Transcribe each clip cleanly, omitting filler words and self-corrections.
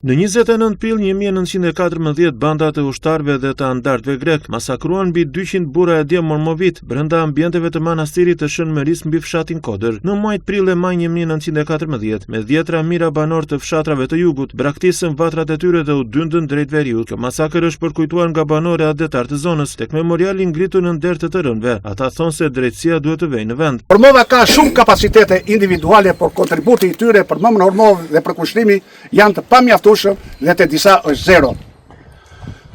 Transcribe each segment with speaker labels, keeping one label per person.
Speaker 1: Në 29 prill 1914, banda të ushtarëve dhe të andartëve grek masakruan mbi 200 burra e djem mormovit brenda ambienteve të manastirit të Shën Meris mbi fshatin Kodër. Në muajt prill e maj 1914, me dhjetra mijëra banor të fshatrave të jugut braktisën vatrat e tyre dhe u dyndën drejt veriut. Kjo masakër është përkujtuar nga banorë adetar të zonës tek memoriali ngritur në nder të rënëve. Ata thonë se drejtësia duhet të vejë në vend.
Speaker 2: Ormova ka shumë kapacitete individuale, por kontributi i tyre për mëmën Ormov dhe për kushtimi janë të pamjaftueshëm dhe të disa është zero.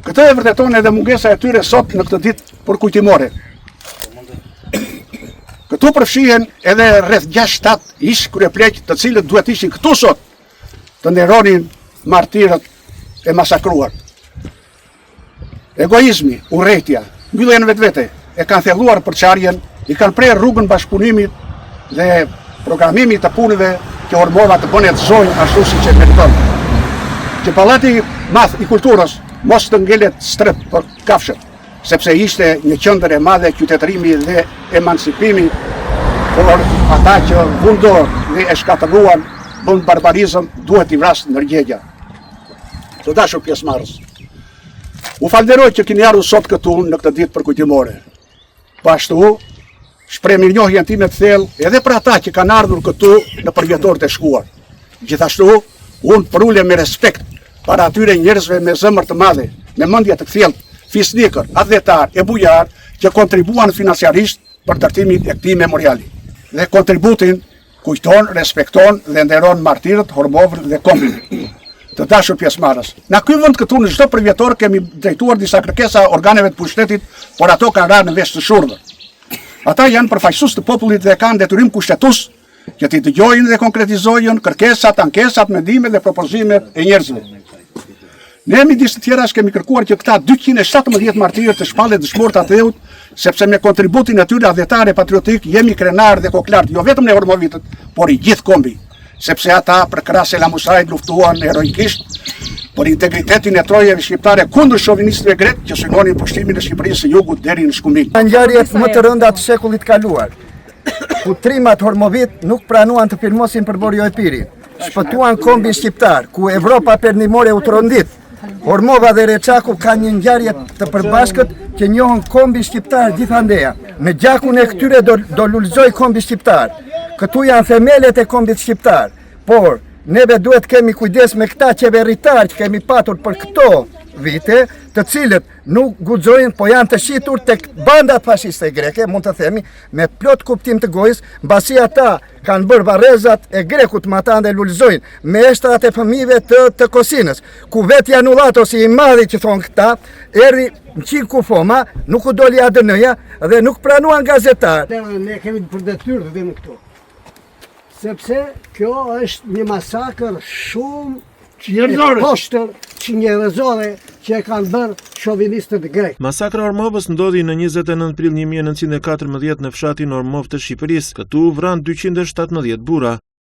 Speaker 2: Këtë e vërteton edhe mungesa e tyre sot në këtë ditë përkujtimore. Këtu përfshihen edhe rreth 6-7 ish kryepleq të cilët duhet ishin këtu sot të nderonin martirët e masakruar. Egoizmi, urrëtia, mbylljen vetvete e kanë thelluar përçarjen, i kanë prerë rrugën bashkëpunimit dhe programimit të punëve që Ormova të bënet zonjë ashtu siç e meriton. Që Pallati Madh i Kulturës mos të ngelet strep për kafshët, sepse ishte një qendër e madhe qytetërimi dhe emancipimi, por ata që vundor dhe e shkatëruan bën barbarizëm duhet i vrasë ndërgjegja. Të dashur pjesëmarrës, u falenderoj që keni ardhur sot këtu në këtë ditë përkujtimore. Po ashtu, shpreh mirënjohjen time të thellë edhe për ata që kanë ardhur këtu në përvjetorët e shkuar. Gjithashtu, unë përulem me respekt para atyre njerëzve me zemër të madhe, me mendje të kthjellët, fisnikër, adhetar e bujar që kontribuan financiarisht për ndërtimin e këtij memoriali. Dhe kontributin kujton, respekton dhe nderon martirët, Ormovën dhe kombin. Të dashur pjesëmarrës, në ky vend këtu në çdo përvjetor kemi drejtuar disa kërkesa organeve të pushtetit, por ato kanë rënë në vesh të shurdhër. Ata janë përfaqësues të popullit dhe kanë detyrim kushtetues që t'i dëgjojnë dhe konkretizojnë kërkesat, ankesat, mendimet dhe propozimet e njerëzve. Ne midis të tjerash kemi kërkuar që këta 217 martirë të shpallet dëshmorët ateut, sepse me kontributin e tyre adhetare patriotik jemi krenar dhe koklar, jo vetëm në Ormovitët, por i gjithë kombi, sepse ata për krahas Elamusajt luftuan heroikisht për integritetin e trojeve shqiptare kundër shovinistëve grek që synonin pushtimin e Shqipërisë së Jugut deri në shkumbim.
Speaker 3: Ngjarjet më të rënda të shekullit kaluar, ku trimat Ormovit nuk pranuan të firmosin për Borjo Epirin, shpëtuan kombin shqiptar, ku Evropa perëndimore u trondit. Ormova dhe Reçaku kanë një ngjarje të përbashkët që njohën kombin shqiptar gjithandeja. Në gjakun e këtyre do lulëzoj kombi shqiptar. Këtu janë themelet e kombit shqiptar, por neve duhet kemi kujdes me këta qeveritar që kemi patur për këto vite, të cilët nuk guxojnë, po janë të shitur tek bandat fashiste greke, mund të themi, me plot kuptim të gojës, mbasi ata kanë bërë varrezat e grekut me ata dhe lulëzojnë me eshtrat e fëmijëve të Kosinës, ku vetë Janulatos i madhi që thonë këta, erdhi në qikë kufoma, nuk u doli ADN-ja dhe nuk pranuan gazetar.
Speaker 4: Ne kemi për detyrë të vim këtu, sepse kjo është një masakër shumë njerëzore që e kanë bërë shovinistët grek.
Speaker 1: Masakra Ormovës ndodhi në 29 prill 1914 në fshatin Ormov të Shqipërisë. Këtu u vran 217 burra.